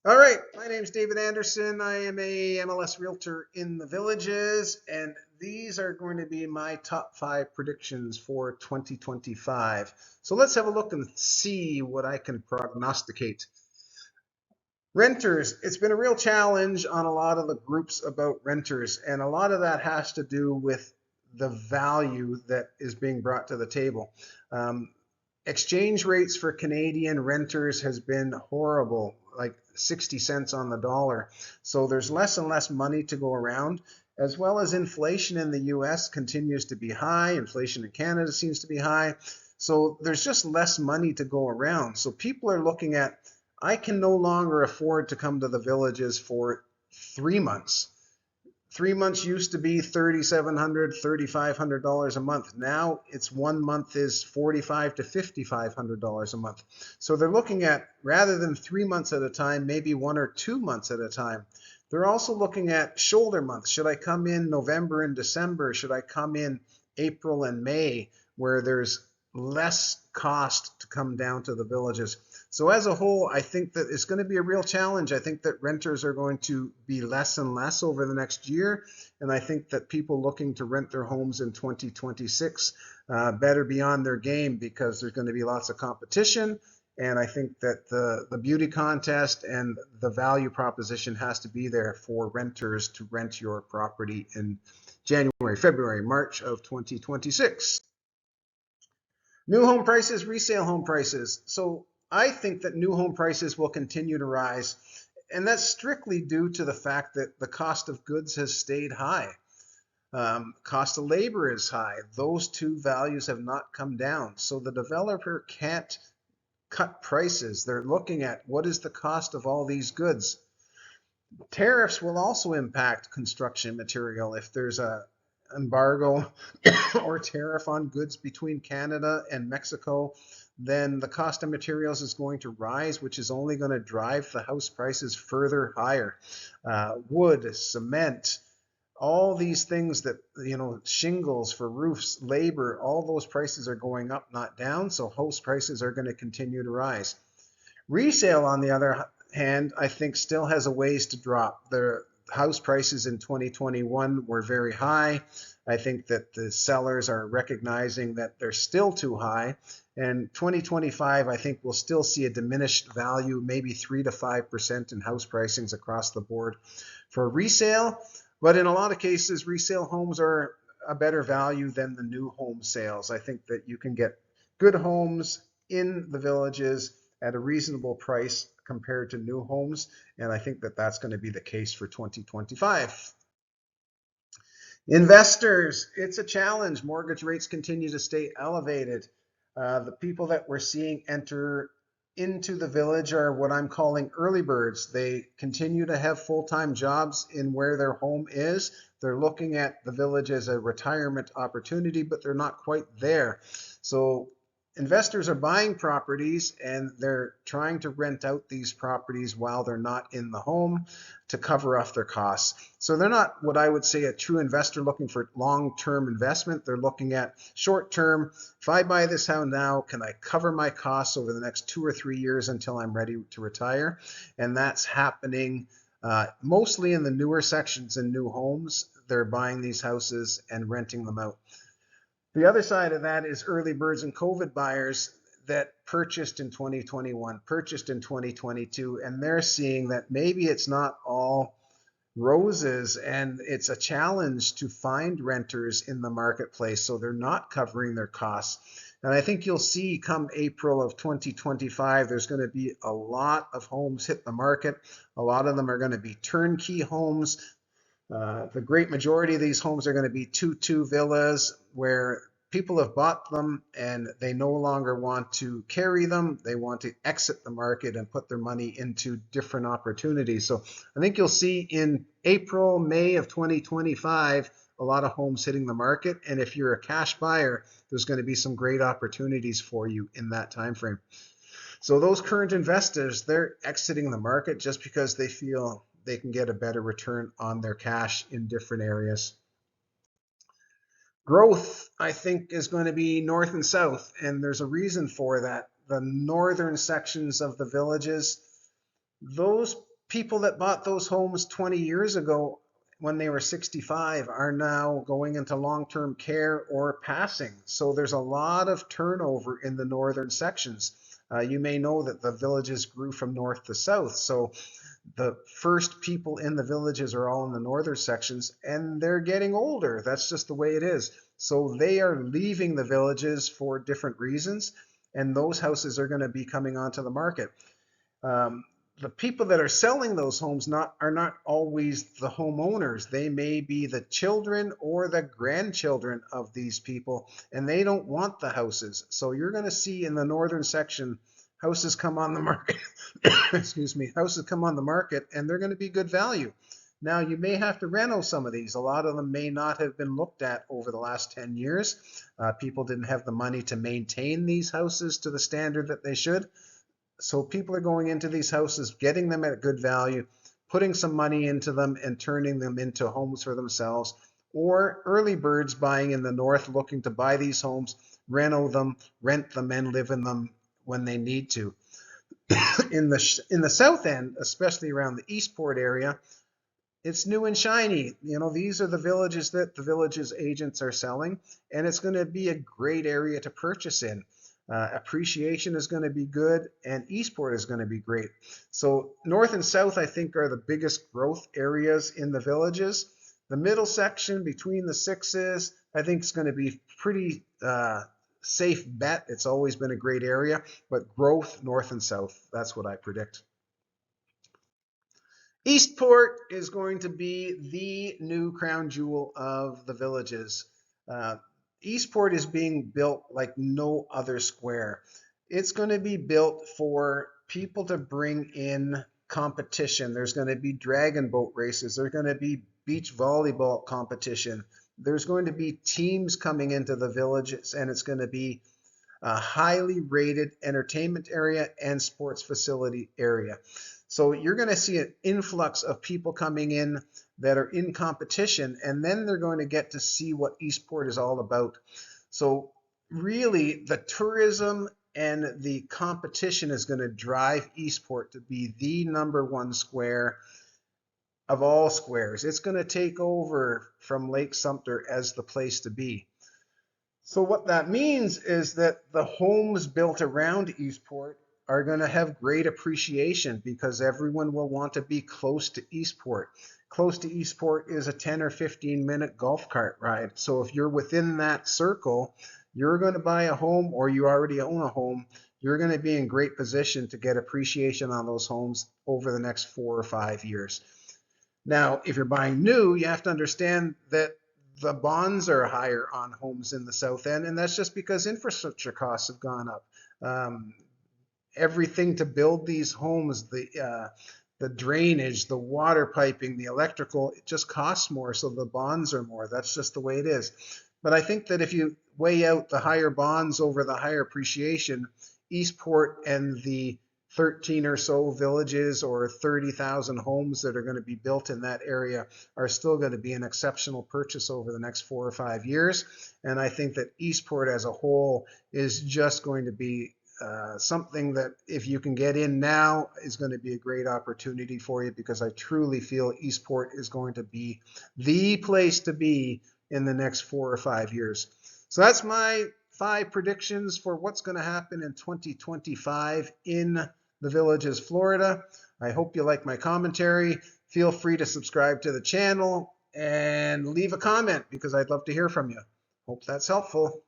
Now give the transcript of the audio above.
All right, my name's David Anderson. I am a MLS realtor in the Villages, and these are going to be my top 5 predictions for 2025. So let's have a look and see what I can prognosticate. Renters, it's been a real challenge on a lot of the groups about renters, and a lot of that has to do with the value that is being brought to the table. Um, Exchange rates for Canadian renters has been horrible, like 60 cents on the dollar. So there's less and less money to go around, as well as inflation in the US continues to be high. Inflation in Canada seems to be high. So there's just less money to go around. So people are looking at, I can no longer afford to come to the Villages for 3 months. 3 months used to be $3,700, $3,500 a month. Now it's 1 month is $4,500 to $5,500 a month. So they're looking at, rather than 3 months at a time, maybe 1 or 2 months at a time. They're also looking at shoulder months. Should I come in November and December? Should I come in April and May, where there's less cost to come down to the Villages? So as a whole, I think that it's going to be a real challenge. I think that renters are going to be less and less over the next year. And I think that people looking to rent their homes in 2026 better be on their game, because there's going to be lots of competition. And I think that the beauty contest and the value proposition has to be there for renters to rent your property in January, February, March of 2026. New home prices, resale home prices. So I think that new home prices will continue to rise. And that's strictly due to the fact that the cost of goods has stayed high. Cost of labor is high. Those two values have not come down. So the developer can't cut prices. They're looking at what is the cost of all these goods. Tariffs will also impact construction material. If there's a embargo or tariff on goods between Canada and Mexico, then the cost of materials is going to rise, which is only going to drive the house prices further higher. Wood, cement, all these things that, shingles for roofs, labor, all those prices are going up, not down. So house prices are going to continue to rise. Resale, on the other hand, I think still has a ways to drop. The house prices in 2021 were very high. I think that the sellers are recognizing that they're still too high. And 2025, I think we'll still see a diminished value, maybe 3 to 5% in house pricings across the board for resale. But in a lot of cases, resale homes are a better value than the new home sales. I think that you can get good homes in the Villages at a reasonable price compared to new homes. And I think that that's going to be the case for 2025. Investors, it's a challenge. Mortgage rates continue to stay elevated. The people that we're seeing enter into the Village are what I'm calling early birds. They continue to have full-time jobs in where their home is. They're looking at the Village as a retirement opportunity, but they're not quite there. So investors are buying properties and they're trying to rent out these properties while they're not in the home to cover off their costs. So they're not what I would say a true investor looking for long-term investment. They're looking at short-term. If I buy this house now, can I cover my costs over the next 2 or 3 years until I'm ready to retire? And that's happening mostly in the newer sections in new homes. They're buying these houses and renting them out. The other side of that is early birds and COVID buyers that purchased in 2021, purchased in 2022, and they're seeing that maybe it's not all roses and it's a challenge to find renters in the marketplace, so they're not covering their costs. And I think you'll see come April of 2025, there's going to be a lot of homes hit the market. A lot of them are going to be turnkey homes. The great majority of these homes are going to be 2-2 villas where people have bought them and they no longer want to carry them. They want to exit the market and put their money into different opportunities. So I think you'll see in April, May of 2025, a lot of homes hitting the market. And if you're a cash buyer, there's going to be some great opportunities for you in that time frame. So those current investors, they're exiting the market just because they feel they can get a better return on their cash in different areas. Growth, I think, is going to be north and south, and there's a reason for that. The northern sections of the Villages, Those people that bought those homes 20 years ago when they were 65 are now going into long-term care or passing. So there's a lot of turnover in the northern sections. You may know that the villages grew from north to south. So the first people in the villages are all in the northern sections, and they're getting older. That's just the way it is. So they are leaving the villages for different reasons, and those houses are going to be coming onto the market. Um, the people that are selling those homes are not always the homeowners. They may be the children or the grandchildren of these people, and they don't want the houses. So you're going to see in the northern section houses come on the market. Excuse me, houses come on the market, and they're going to be good value. Now, you may have to reno some of these. A lot of them may not have been looked at over the last 10 years. People didn't have the money to maintain these houses to the standard that they should. So people are going into these houses, getting them at good value, putting some money into them and turning them into homes for themselves, or early birds buying in the north looking to buy these homes, reno them, rent them, and live in them when they need to. In the south end, especially around the Eastport area, it's new and shiny. These are the villages that the villages agents are selling, and it's going to be a great area to purchase in. Appreciation is going to be good, and Eastport is going to be great. So north and south, I think, are the biggest growth areas in the villages. The middle section between the sixes, I think, is going to be pretty safe bet. It's always been a great area, but growth north and south, that's what I predict. Eastport is going to be the new crown jewel of the villages. Uh, Eastport is being built like no other square. It's going to be built for people to bring in competition. There's going to be dragon boat races. There's going to be beach volleyball competition. There's going to be teams coming into the villages, and it's going to be a highly rated entertainment area and sports facility area. So you're going to see an influx of people coming in that are in competition, and then they're going to get to see what Eastport is all about. So really, the tourism and the competition is going to drive Eastport to be the number one square of all squares. It's going to take over from Lake Sumter as the place to be. So what that means is that the homes built around Eastport are going to have great appreciation because everyone will want to be close to Eastport. Close to Eastport is a 10 or 15-minute golf cart ride. So if you're within that circle, you're going to buy a home or you already own a home, you're going to be in great position to get appreciation on those homes over the next 4 or 5 years. Now, if you're buying new, you have to understand that the bonds are higher on homes in the south end, and that's just because infrastructure costs have gone up. Everything to build these homes, the drainage, the water piping, the electrical, it just costs more, so the bonds are more. That's just the way it is. But I think that if you weigh out the higher bonds over the higher appreciation, Eastport and the 13 or so villages or 30,000 homes that are going to be built in that area are still going to be an exceptional purchase over the next 4 or 5 years. And I think that Eastport as a whole is just going to be something that if you can get in now is going to be a great opportunity for you, because I truly feel Eastport is going to be the place to be in the next 4 or 5 years. So that's my 5 predictions for what's going to happen in 2025 in the Villages, Florida. I hope you like my commentary. Feel free to subscribe to the channel and leave a comment because I'd love to hear from you. Hope that's helpful.